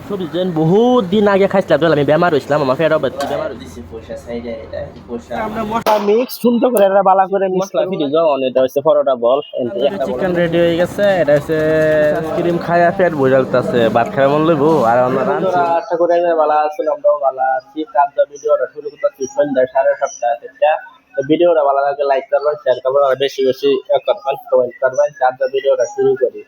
সবজি যেন বহুত দিন আগে খাইছিলাম আমি বেমার হয়েছিলাম আমার ফের আবার বেমার হয়েছে আমরা মশলা মিক্স সুন্দর করে এটা বালা করে মশলা ফিরে যাও এটা হচ্ছে পরোটা বল চিকেন রেডি হয়ে গেছে এটা হচ্ছে ক্রিম খায়া পেট বইরালতাছে ভাত খাওয়া মন লইবো আর আমরা রান্না আশা করে বালা আসলে আমরাও বালা আছি কাজ ভিডিওটা শুরু করতে সন্ধ্যা 7:30 থেকে ভিডিওটা ভালো লাগে লাইক করবেন শেয়ার করবেন আর বেশি বেশি করবেন কমেন্ট করবেন কাজ ভিডিওটা শুরু করি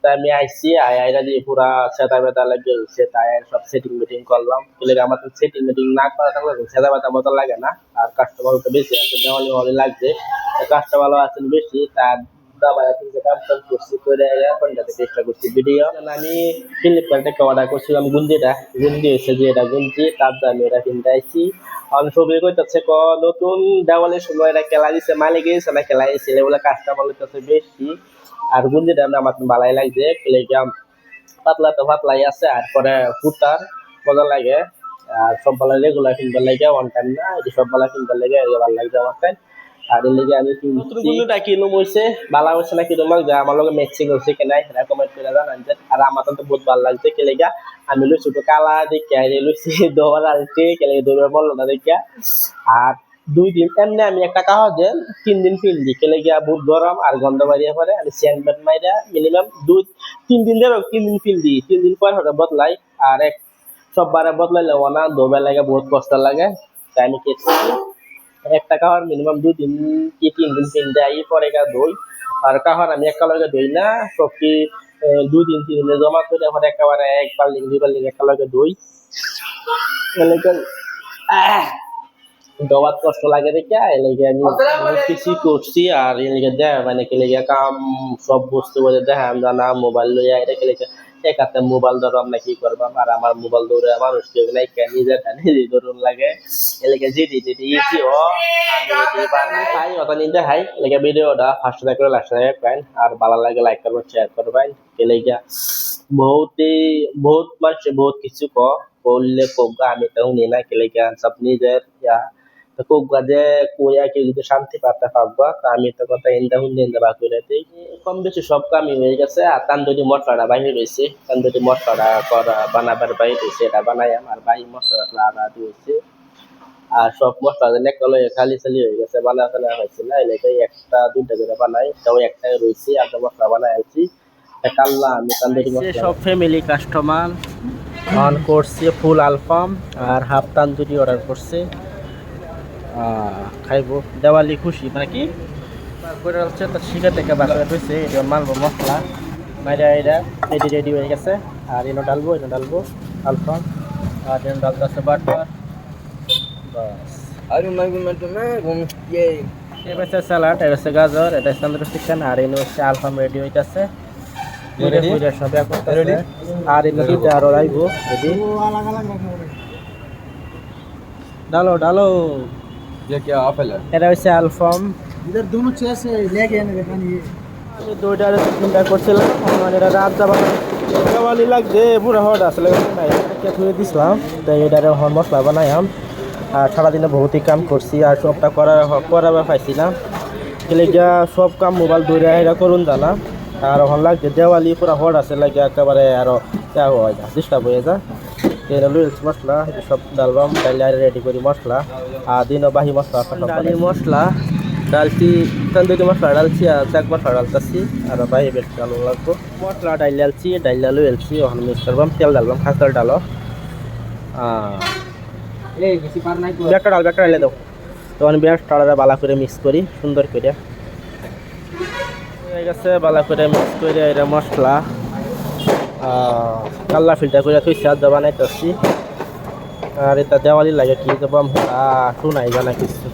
তাই আমি আইসি আইরা দিয়ে পুরা সেটা বেতা লাগে সে তাই সব সেটিং মিটিং করলাম বলে আমার তো সেটিং মিটিং না করা থাকলে সেটা বেতা মতো লাগে না আর কাস্টমার তো বেশি আছে দেওয়ালি হলে লাগছে কাস্টমার আছেন বেশি তার দাবাই আছে কাম করছি করে কোনটাতে চেষ্টা করছি ভিডিও আমি ফ্লিপকার্টে একটা অর্ডার করছিলাম গুঞ্জি হয়েছে যে এটা গুঞ্জি তার দামে এটা কিনতে আইছি অন ছবি কইতাছে নতুন দেওয়ালের সময় এটা খেলা দিছে মালিক গেছে না খেলা দিয়েছিল বলে কাস্টমার হইতেছে বেশি আর গুঞ্জিটা আমার ভালাই লাগছে প্লেগ্রাম পাতলা তো পাতলাই আছে আর পরে ফুটার মজা লাগে আর সব বেলা রেগুলার কিনবার লাগে ওয়ান টাইম না এই সব বেলা কিনবার লাগে ভালো লাগছে আমার তাই আর এর লিগে আমি গুঞ্জিটা কিনুম হইছে ভালো হইছে না কিনুম যে আমার লগে ম্যাচিং হইছে কি নাই সেটা কমেন্ট করে জানান যে আর আমার তো বহুত ভালো লাগছে কি লাগা আমি লইছি তো কালা দেখে আর লইছি দোবার আলতে কি লাগে দোবার বললো না দেখে আর 2 দিন এমনি আমি একটা কাহা যে 3 দিন ফিলদি কেলে গিয়া বহুত গরম আর গন্ধ বাড়িয়ে পরে আমি স্যান্ডবেট মাইরা মিনিমাম 2-3 দিন ধরে 3 দিন ফিলদি 3 দিন পর হঠাৎ বদলাই আর এক সববারে বদলাইলে না দোবে লাগে বহুত কষ্ট লাগে তাই আমি কেটে একটা কাহার মিনিমাম 2 দিন কি 3 দিন ফিলতে আই পরে গা দই আর কাহার আমি একটা লগে দই না সব কি 2-3 দিনে জমা করে পরে একেবারে এক বাল্টিং 2 বাল্টিং একটা লগে দই এলাকা দবাত কষ্ট লাগে দেখে এলাকা আমি কিছু করছি আর এলাকা দেয় মানে কে লেগে কাম সব বস্তু বলে দেয় আমি জানা মোবাইল লইয়া এটা কে লেগে এক হাতে মোবাইল ধরো আমরা কি করবাম আর আমার মোবাইল ধরে মানুষ কেউ নাই কেন নিজের নিজে ধরুন লাগে এলাকা যেটি যেটি ইজি ও তাই অত নিতে হাই এলাকা ভিডিওটা ফার্স্ট থেকে লাস্ট থেকে পাইন আর ভালো লাগে লাইক করবেন শেয়ার করবেন কে লেগে বহুত মানুষ বহুত কিছু বললে কোগা আমি তো উনি না কে লেগে সব নিজের তো কোগা যে কোয়া কেউ যদি শান্তি পাতে পারবা তা আমি তো কথা ইন্দা হুন্দি ইন্দা বাকি রয়েছে কম বেশি সব কামই হয়ে গেছে আর তান্দুরি মশলাটা বাইরে রয়েছে তান্দুরি মশলাটা করা বানাবার বাইরে রয়েছে এটা বানাই আমার ভাই মশলাটা আদা দিয়েছে আর সব মশলা একলে খালি খালি হয়ে গেছে বানা ফেলা হয়েছে না এলাকায় 1-2টা করে বানাই তাও একটাই রয়েছে আদা মশলা বানাই আছি কাল্লা আমি তান্দুরি মশলা সব ফ্যামিলি কাস্টমার অন করছে ফুল আলফাম আর হাফ তান্দুরি অর্ডার করছে খাইবো দেওয়ালি খুশি মানে কি তারপরে হচ্ছে তো শিখা থেকে বাসায় রয়েছে এটা মালবো মশলা বাইরে এটা রেডি রেডি হয়ে গেছে আর এনে ডালবো আলফাম আর এনে ডালতেছে বাটার বাস আর এবার স্যালাড এটা হচ্ছে গাজর এটা হচ্ছে চিকেন আর এনে হচ্ছে আলফাম রেডি হইতেছে সব রেডি আর এনে দুইটা আরো রাখবো রেডি डालो डालो ये क्या एप्पल है এটা হচ্ছে আলফাম इधर दोनों चेयर से लेके आने दिखानी আমি দুইটা চিন্তা করছিলাম মানে এটা রাত যাবা দেওয়ালি লাগছে পুরো হট আসলে ধুয়ে দিছিলাম তাই এটারে হন মশলা বানাইলাম আর সারাদিনে বহুতই কাম করছি আর সবটা করাবে পাইছি না এলিগা সব কাম মোবাইল ধরে এটা করুন জানা আর হন লাগছে দেওয়ালি পুরো হট আছে লাগে একেবারে আরো হয় না ডিস্টার্ব হয়ে যায় মশলা সব ডালবাম ডাইলে রেডি করি মশলা আর দিনও বাহি মশলা ডালি মশলা ডালছি তন্দুরি মশলা ডালছি আর চাক মশলা ডালতেছি আর বাহি বেশ ডালো লাগবো মশলা ডাইলালছি ডাইলালু এলছি ওখানে মিক্স করবাম তেল ডালবাম খাস তেল ডালো ব্যাগটা ডালে দাও তখন বেশ টাড়াটা বালা করে মিক্স করি সুন্দর করে হয়ে গেছে বালা করে মিক্স করে এটা মশলা কাল্লা ফিল্টার করে তুই সাদ বানাইতেছি আর এটা দেওয়ালি লাগে কি দেবো শুনাই জানা কিছু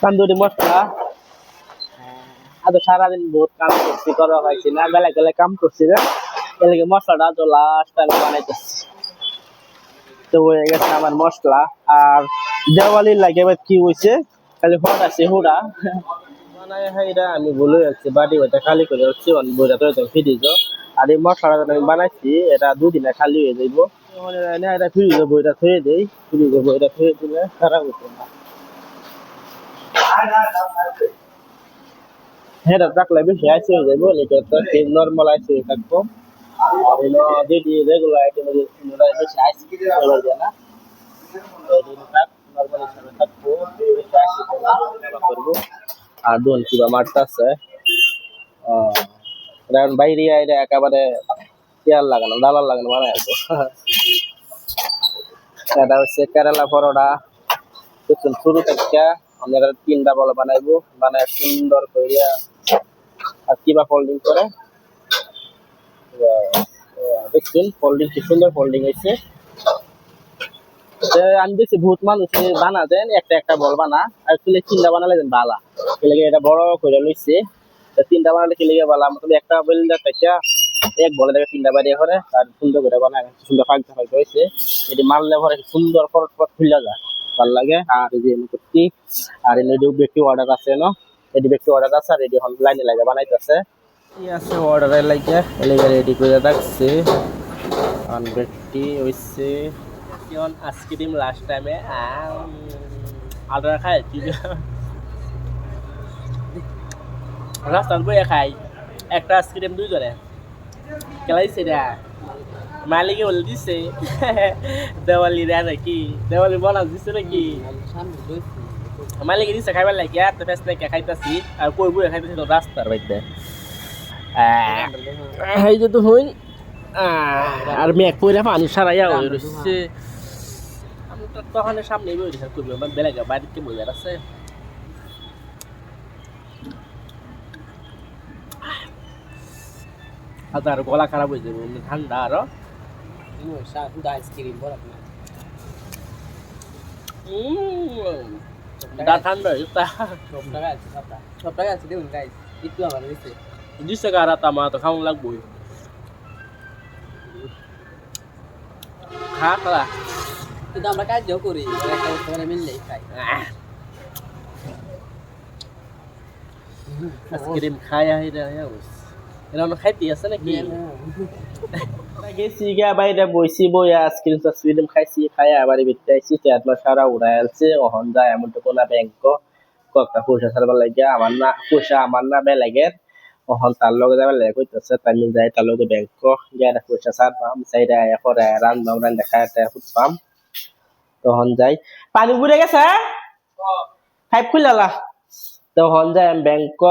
তান্দুরি মশলা আজ সারাদিন বহুত কাম করছি করা হয়েছি না বেলা গেলে কাম করছি না এলাকে মশলাটা তো লাস্ট টাইম বানাইতেছি তো হয়ে গেছে আমার মশলা আর দেওয়ালির লাগে এবার কি হয়েছে খালি হট আছে হুড়া আমি বলে যাচ্ছি বাড়ি ওইটা খালি করে হচ্ছে বইটা তো ফ্রিজ আর এই মশলাটা আমি বানাইছি এটা 2 দিনে খালি হয়ে যাইব এটা ফ্রিজ বইটা থয়ে দেই ফ্রিজ বইটা থয়ে দিলে খারাপ হতো না হ্যাঁ রাখলে বেশি আইসি হয়ে যাবো এটা তো নর্মাল আইসি থাকবো আর এলো যেটি রেগুলার আইটেম বেশি আইসি হয়ে যায় না নর্মাল হিসাবে থাকবো বেশি আইসি করবো আর দোন কিবা মারতেছে কারণ বাইরে এটা একেবারে চেয়ার লাগানো দালাল লাগানো বানায় আসবো এটা হচ্ছে কেরালা পরোটা শুরু থেকে আমরা 3টা বল বানাইবো বানায় সুন্দর করে আর কিবা ফোল্ডিং করে দেখছেন ফোল্ডিং কি সুন্দর ফোল্ডিং হয়েছে আমি দেখছি বহুত মানুষ বানা দেন একটা একটা বল বানা আর 3টা বানালে বালা এটা বড় করে লইছে 3টা বানালে বালা মানে একটা বল দেখা এক বলে দেখে 3টা বাড়িয়ে করে আর সুন্দর করে বানায় সুন্দর ফাঁক হয়েছে এটি মারলে পরে সুন্দর পর খুলে যায় ভাল লাগে আর এই যে করছি আর এনে ব্যক্তি অর্ডার আছে না এটি ব্যক্তি অর্ডার আছে আর এটি লাইনে লাগে বানাইতেছে কি আছে অর্ডারের লাগে এলাকা রেডি করে রাখছে আর ব্যক্তি হইছে কেমন আইসক্রিম লাস্ট টাইমে অর্ডার খাই কি রাস্তার বইয়ে খাই একটা আইসক্রিম 2 জনে খেলাইছে রে মালিকে বলে দিছে দেওয়ালি রে নাকি দেওয়ালি বোনাস দিছে নাকি মালিকে দিছে খাইবার লাগে আর তো ফেস থেকে খাইতাছি আর কই বই খাইতাছি তো রাস্তার বাইতে এই যে তো হইন আর মেঘ পইরা পানি সারাইয়া হই রইছে আমি তো তখন সামনে বই দিছে কই মানে বেলাগা বাড়িতে বই আছে আর গলা খারাপ হয়ে যাবে ঠান্ডা আরো আইসক্রিম ঠান্ডা সব টাকা আছে দেখুন গাইস একটু আমার দিচ্ছে কারা তামা তো খাওয়া লাগবো খা খালা কিন্তু আমরা কাজ করি মিললেই খাই আইসক্রিম খাই এরা খাইতে আছে নাকি গেছি গা বাইরে বইছি বইয়া আইসক্রিম খাইছি খাইয়া আবার বেরতে আইছি আপনার সারা উড়াই আলছে অহন যায় এমন তো কোনা ব্যাংক কয়েকটা পয়সা ছাড়বার লাগে আমার না পয়সা আমার না বেলাগের অহন তার লগে যাবার লাগে কইতেছে তাই আমি যাই তার লগে ব্যাংক গিয়ে পয়সা ছাড়বাম চাইরা পরে রান্নাম রান দেখা একটা ফুটপাম তখন যাই পানি বুড়ে গেছে খাইপ খুলালা তখন যাই আমি ব্যাংক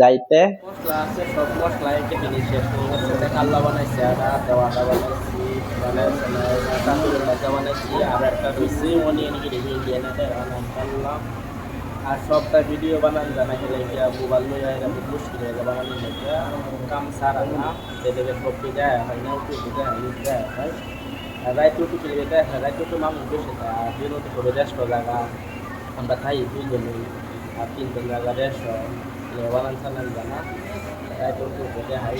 যাইতে মশলা আছে সব মশলা একে জিনিস শেষ হয়ে গেছে কাল্লা বানাইছে আদা দেওয়াটা বানাইছি তান্দুরের ভাজা বানাইছি আর একটা রয়েছে অনিয়ন গ্রেভি ইন্ডিয়ানাতে রান্না করলাম আর সবটা ভিডিও বানান জানা গেলে গিয়া মোবাইল লইয়া এটা বহুত মুশকিল হয়ে যায় বানানোর মধ্যে কাম সারা না যেটাকে সবজি দেয় হয় না উঠে দেয় দেয় হয় আর রাইতে উঠে চলে দেয় রাইতে উঠে মানুষ বসে যায় আর দিন তো করে রেস্ট জায়গা আমরা খাই 2 জনে আর 3 জায়গা রেস্ট বানান সানান জানা রাইতে উঠে হাই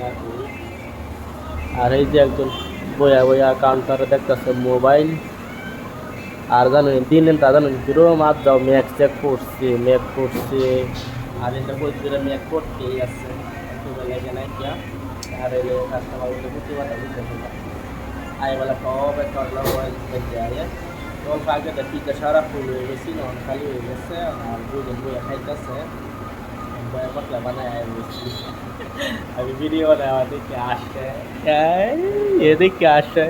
না করি আর এই যে একজন বয়া বয়া কাউন্টারে দেখতেছে মোবাইল আর জানো দিলেন তা জানো পুরো মাছ যাও ম্যাক চেক করছে ম্যাক করছে আর এটা বলছে ম্যাক করতেই আছে লাগে না কি আর এলে কাস্টমার বলে বুঝতে পারতে আইবেলা সব একটা মোবাইল যায় তোর আগে পিঠা সারা ফুল হয়ে গেছি না খালি হয়ে গেছে আর দুজন বইয়া খাইতেছে বয়া পাতলা বানায় আমি ভিডিও নেওয়া দেখে আসে এদিকে আসে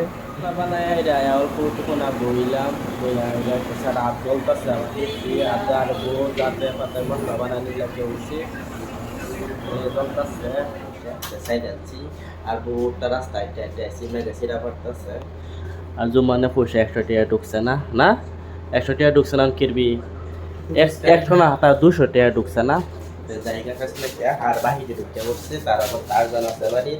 বানায় যায় অল্প টুকু না বইলাম সারা হাত চলতেছে আমার দেখছি আদার গোল যাতে পাতার মশলা বানানি লাগে উঠছে চলতেছে সাইড আছি আর গোটা রাস্তায় আসছি মেঘে সিরা পড়তেছে আর জুমানে পয়সা 100 টাকা ঢুকছে না না 100 টাকা ঢুকছে না কিরবি 100 না তার 200 টাকা ঢুকছে না জায়গা কাছে আর বাহিরে ঢুকতে বসছে তার আবার তার জানা বাড়ি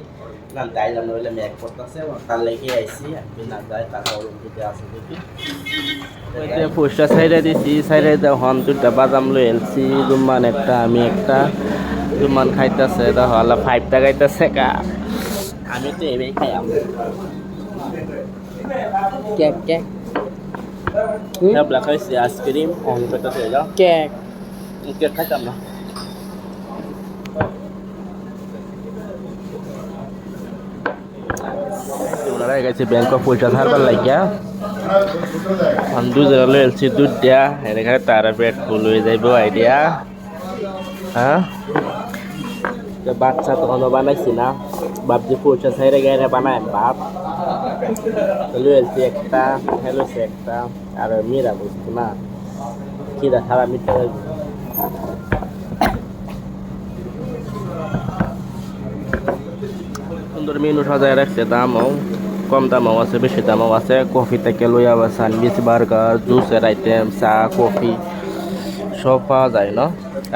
না তাইলাম নইলে ম্যাক করতেছে তার লেগে আইছি আমি না যাই তারা ওরম দিতে আসে দেখি ওইতে পয়সা সাইডে দিছি সাইডে দাও হন 2টা বাদাম লই এলছি জুম্মান একটা আমি একটা জুম্মান খাইতেছে তাহলে 5 টাকা খাইতেছে কা আমি তো এবেই খাই কেক কেক খাইছি আইসক্রিম অন পেটাতে যাও কেক কেক খাইতাম না ওনারা গেছে ব্যাংক অফ পয়সা ধারবার লাগিয়া দুজনে লই এলছি দুধ দিয়া এখানে তারা পেট ফুল হয়ে যাইব আইডিয়া হ্যাঁ বাচ্চা তখনও বানাইছি না, ভাবছি পয়সা ছাইরে গাইরে বানায় ভাত লুয়েলছি একটা, হেলুছে একটা, আর মেয়েরা বুঝতো না খিদা খারাপ মিটতে পারবো। সুন্দর মেনু সাজায় রাখছে, দামও কম দামও আছে, বেশি দামও আছে। কফি থেকে লইয়া বা স্যান্ডউইচ, বার্গার, জুসের আইটেম, চা, কফি সব পাওয়া যায় না।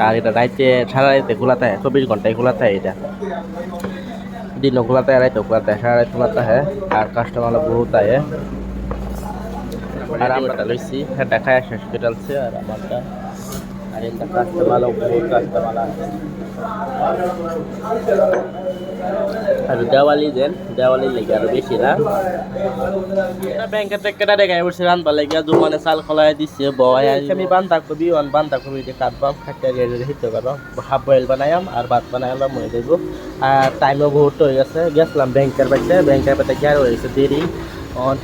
আর এটা রাইতে সারা রাইতে খোলা থাকে, 24 ঘন্টায় খোলা থাকে। এটা দিনও খোলা থাকে, রাইতেও খোলা থাকে, সারা রাত খোলা থাকে। আর কাস্টমার বহুত আয়। আর আমরা লইছি এটা খায় শেষ করে ডালছে। আর আমারটা আর এটা কাস্টমার বহুত কাস্টমার আছে। আর দেওয়ালি লেগে আরো বেশি না। ব্যাংকের থেকে দেখায় বসে রান্না লেগে দোকানে চাল খোলাই দিচ্ছে বয়। আমি বান্ধাকপি দিয়ে কাটবাম, খাইতে হিতে করো, হাফ বয়েল বানাইম আর ভাত বানাইলাম হয়ে দেব। আর টাইমও বহুত হয়ে গেছে, গেছিলাম ব্যাংকের পাশে গিয়ে হয়ে গেছে দেরি।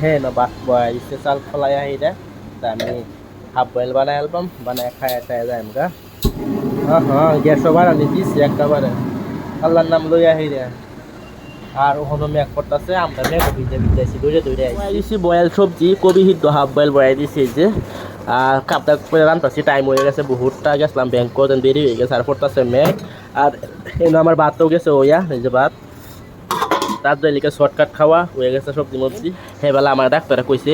হ্যাঁ না ভাত বয় দিচ্ছে, চাল খোলাই আহিদা। তা আমি হাফ বয়েল বানাই আলবাম, বানায় খাই যাই গা। হ্যাঁ গ্যাসও বাড়ানি দিচ্ছি একেবারে, আল্লাহর নাম লই আহি রে। আর ওখানে মেঘ পড়তেছে, আমরা মেঘও ভিজাইছি দৌড়ে দিছি। বয়েল সবজি কবি সিদ্ধ হাফ বয়েল বয়াই দিছি যে। আর কাপটা করে রান্তাছি, টাইম হয়ে গেছে বহুতটা, গেছিলাম ব্যাংক দেরি হয়ে গেছে। আর পড়তেছে মেঘ। আর এনে আমার ভাতও গেছে ওইয়া, এই যে ভাত তার লিখে শর্টকাট খাওয়া হয়ে গেছে সবজি মবজি। সেবেলা আমার ডাক্তারে কইছে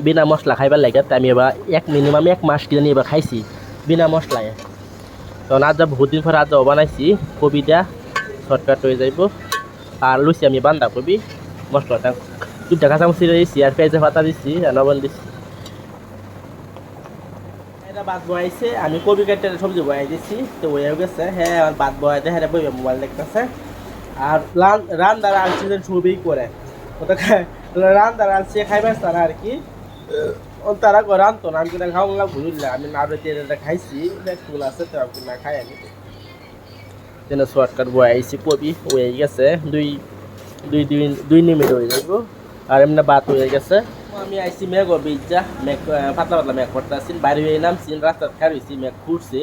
বিনা মশলা খাইবার লাগে। তাই আমি এবার মিনিমাম 1 মাস কিনে এবার খাইছি বিনা মশলায়। তখন আজ বহুত দিন পরে আজ বানাইছি, কবিটা শর্টকাট হয়ে যাইব। আর লুচি আমি বান্ধাকপি মশলাটা 2টা কাঁচামরিচ দিচ্ছি, আর পেঁয়াজের পাতা দিচ্ছি, লবণ দিচ্ছি। এটা ভাত বয়াইছে, আমি কবি কেটে সবজি বয়াই দিচ্ছি, তো হয়েও গেছে। হ্যাঁ আর ভাত বয়াইতে হ্যাঁ বইবে মোবাইল দেখতেছে। আর রান্দার আলছি যে ছবি করে ওটা রান্দার আলছি খাইবার তারা আর কি তারা করে রান্ধতো না। আমি কিনা খাওয়া লাগবো, বুঝলে আমি না এটা খাইছি, ফুল আছে তো আমি না খাই। আমি যেন শর্টকাট বয়াইছি, কবি হয়ে গেছে, 2 মিনিট হয়ে যাইব। আর এমনি ভাত হয়ে গেছে। আমি আইসি মেঘ বিজা, মেঘ পাতলা মেঘ করতে আসছি, বাইরে হয়ে নামছি, রাস্তার খার হয়েছি, মেঘ ঘুরছে,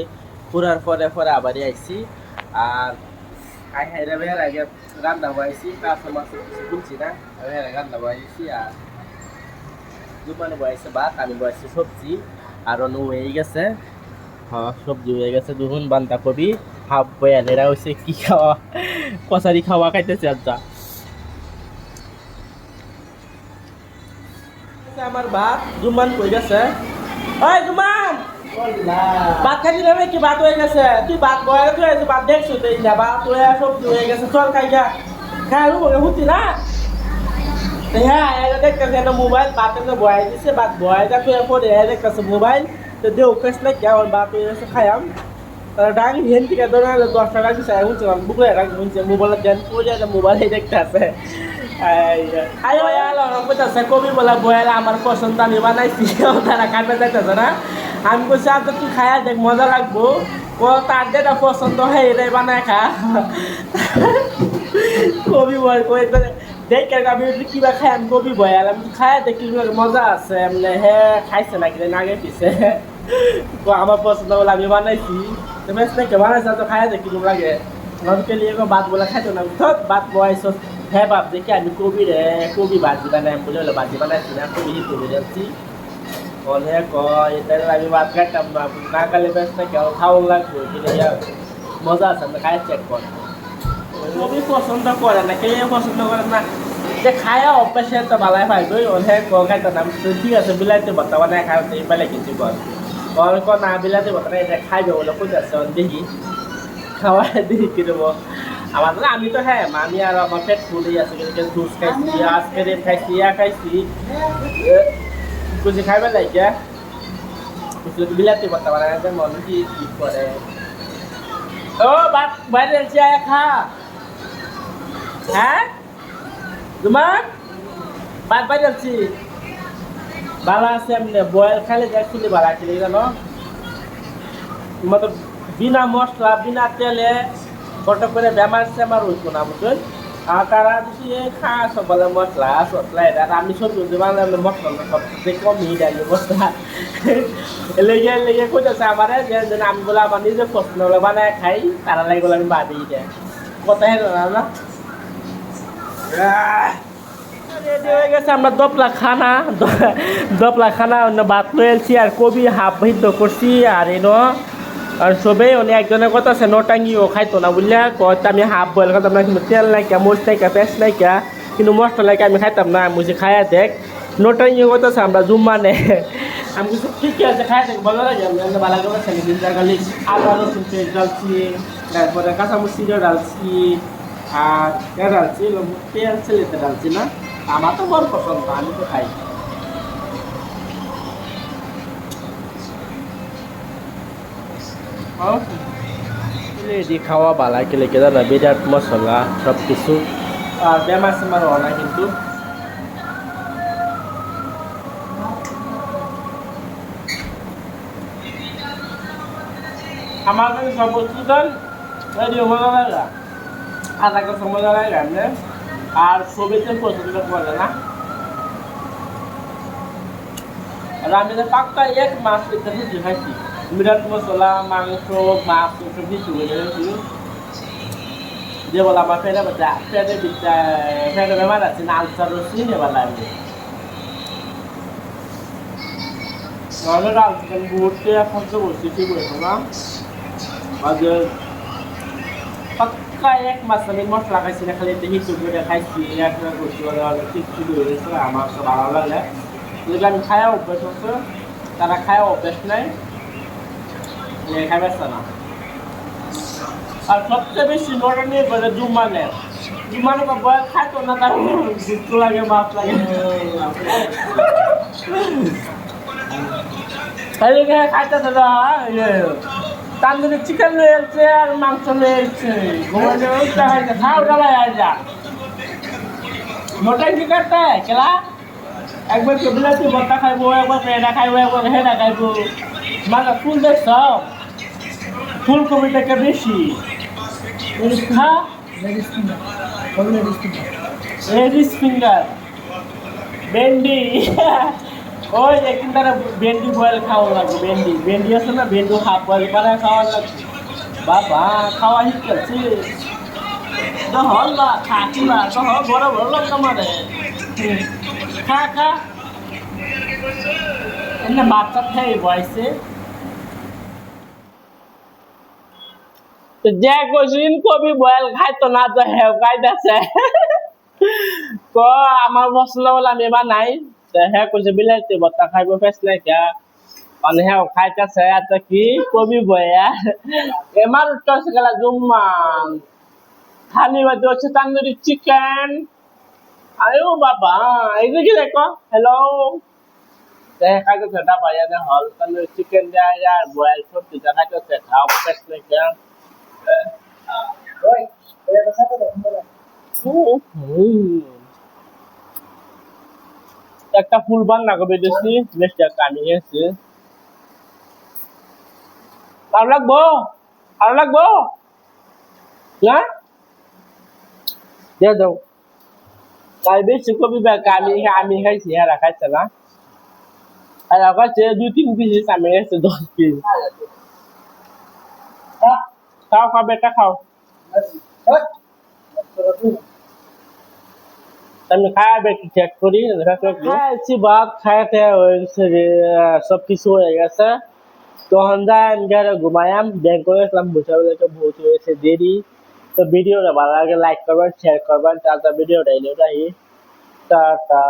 ঘুরার পরে আবারই আইসি। আর হাইরা বের আগে রান্না বয়াইছি, মাছ খুলছি না, রান্না বয়াইছি। আর দোকানে বয়াইছে ভাত, আমি বয়াইছি সবজি। আর অন্য হয়ে গেছে, হ্যাঁ সবজি হয়ে গেছে। দুহুন বান্ধাকপি হাফ বয়াল, এরা হচ্ছে কি খাওয়া, কচারি খাওয়া খাইতেছে। আচ্ছা আমার ভাত জুমান কই গেছে, ওই জুমান ভাত খাইছি না কি? ভাত হয়ে গেছে, তুই ভাত বয়াল তুই ভাত দেখছো তুই না, ভাত হয়ে সবজি হয়ে গেছে, চল খাই গা। খাই হুতি না। হ্যাঁ দেখতেছে একটা মোবাইল, ভাতের বয়াই দিচ্ছে, ভাত বয়াই যা তুই পরে দেখতেছে মোবাইল, তো দেও কেস না কি আমার ভাত হয়ে গেছে খাইয়াম। তারা ডাঙি হেন থেকে ধরে 10 টাকা দিচ্ছে, শুনছে বুকলে রাখি শুনছে মোবাইলের দেন পড়ে মোবাইলে দেখতে আছে। কবি বলা বয়াল আমার পছন্দ, আমি বানাইছি, তারা কাটবে যাইতেছে না। আমি বলছি আচ্ছা তুই খায়া দেখ মজা লাগবো, ও তার যেটা পছন্দ হয় এটাই বানায় খা। কবি বয় দেখ আমি কিবা খাই, আমি কবি বয়াল আমি খায়া দেখি মজা আছে। এমনি হ্যাঁ খাইছে না কিনা আগে পিছে, আমার পছন্দ বলে আমি বানাইছি। বেশ নাকি বানাইছে তো খায়া দেখি লাগে, নদকে নিয়ে ভাত বলে খাইতো না, ভাত বয়াইছ। হ্যাঁ বাপ দেখি আমি কবি ভাজি বানাই বলে হলো, ভাজি বানাইছি না, কবি তুলে যাচ্ছি। বলে কয় তাহলে আমি ভাত খাইতাম না, না খালে বেশ না কেউ খাওয়া লাগবে, মজা আছে আমরা খাই চেক কর। কবি পছন্দ করে না, কেউ পছন্দ করে না, যে খায়া অভ্যাসে তো ভালাই পাইব। ওহে খাইতো না, ঠিক আছে বিলাইতে ভর্তা বানাই খাই বেলা কিছু কর না, বিলাইতে ভর্তা এটা খাইবে বলে কই আছে দেখি খাওয়া দেখি কিনবো। আমার আমি তো হ্যাঁ আমি আর আমার পেট ফুলেই আছে, জুস খাইছি, আইসক্রিম খাইছি, খাইছি কুচি খাইবে লাগে বিলাতি ভর্তা বানাই মনে কি ঠিক করে। ও বাইরে আয় খা। হ্যাঁ তোমার ভাত বাইরে যাচ্ছি, ভালো আছে এমনি বয়েল খাইলে দেখছিলি ভালো খেলে জানো, তোমার বিনা মশলা বিনা তেলে ফটো করে বেমার সেমার হইতো না বুঝলেন। আর তারা যদি খাওয়া সব বলে মশলা এটা আমি সবজি বানালে মশলা সবচেয়ে কমই দেয় মশলা লেগে কইতেছে আমার যে আমি বলে আমার নিজের পছন্দ বানায় খাই, তারা লাগে বলে আমি বাদেই দেয়। কথাই না রেডি হয়ে গেছে আমরা দপলা খানা অন্য ভাত লয়েছি আর কবি হাফ ভিদ্ধ করছি আর আর সবেই অনেক একজনের কথা আছে নটাঙ্গিও খাইতো না বুঝলে কত আমি হাফ বয়েল খাইতাম না কিন্তু তেল নাইকা মরিচ নাইকা পেঁয়াজ নাইকা কিন্তু মশলা নাইকা আমি খাইতাম না মুঝে খাইয়া দেখ নটাঙ্গিও কথা আছে আমরা জুম মানে আমি কিছু ঠিকই আছে খাইয়া দেখ ভালো লাগে আমি ভালো করে খাই দিন জায়গালি আদা রসুন পেঁয়াজ ডালছি তারপরে কাঁচামরিচিও ডালছি আর ডালছি তেল ছেলেতে ডালছি না আমার তো বড় পছন্দ আমি তো খাই রেডি খাওয়া বালা কেলে কে দাদা বিরাট মশলা সব কিছু আর বেমার সেমার হয় না কিন্তু আমার কাছে সব বস্তু রেডি মজা লাগে আধা কাছে মজা লাগে রান্না আর ছবিতে পছন্দ করে না আর আমি তো পাক্কা এক মাস ভিতরে খাইছি বিরাট মশলা মাংস মাছ সব কিছু যে বলে আমার ফেরে বেমার আছে না আলসার চিনে বলা আমি আলসার ঘুরতে এখন তো বসছি ঠিক হয়েছে না পাক্কা এক মাস আমি মশলা খাইছি না খালি হিসু করে খাইছি একটা করছি ঠিক শুরু হয়ে গেছে আমার তো ভালো লাগে আমি খায়া অভ্যাস হচ্ছে তারা খায়া অভ্যাস নাই খাইবে না আর সবচেয়ে বেশি নটা নিয়ে করে জুম্মানে বয়স খাইতো না তার দুটো লাগে মাছ লাগে খাইতেছে না তান্দুরি চিকেন রয়েছে আর মাংস রয়েছে খাও ডালাই যা মোটাই কি করতে কেলা একবার বিলাতি ভর্তা খাইবো একবার পেঁড়া খাইবো একবার হেডা খাইবো মানে ফুল দেখছ ফুলকপিটাকে বেশি খা লেডিস ফিঙ্গার ভেন্ডি ওই একদিন তারা ভেন্ডি বয়েল খাওয়া লাগবে ভেন্ডি আছে না ভেন্ডি হাফ বয়েল করে খাওয়া লাগবে বাবা খাওয়া শিখেছি হল না খাচ্ছি না তো বড় বড় লোক আমাদের খা এমনি বাচ্চা খেয়ে বয়সে যে কইছিন কবি বয়েল খাইতো না তো হেও খাইতেছে আমার মশলা বলে আমি এবার নাই হ্যাঁ কইছে বিলাইতে ভর্তা খাইবো পেস নাই কে মানে হ্যাঁ খাইতেছে আচ্ছা কি কবি বয়া এমার উঠতেছে গেলা জুম্মান খালি বাজে হচ্ছে তান্দুরি চিকেন আরে ও বাবা এদিকে দেখো হ্যালো খাইতেছে ডাবা ইয়াতে হল তান্দুরি চিকেন দেয় আর বয়েল সবজি খাইতেছে খাও পেস নাই কে একটা ফুল বান্না করে দিচ্ছি বেশটা কামি গেছে আর লাগবো না দিয়ে দাও তাই বেশি কবি আমি খাইছি আর খাইছে না আর খাইছে 2-3 পিস আমি খাইছে 10 পিস খাও বেটা খাও আমি খাইবে কি চেক করি খাইছি ভাত খাইতে হয়েছে সব কিছু হয়ে গেছে তখন যাই ঘরে ঘুমায়াম ব্যাংক করে আসলাম বসে বহুত হয়েছে দেরি তো ভিডিওটা ভালো লাগে লাইক করবেন শেয়ার করবেন তারপর ভিডিওটা টাটা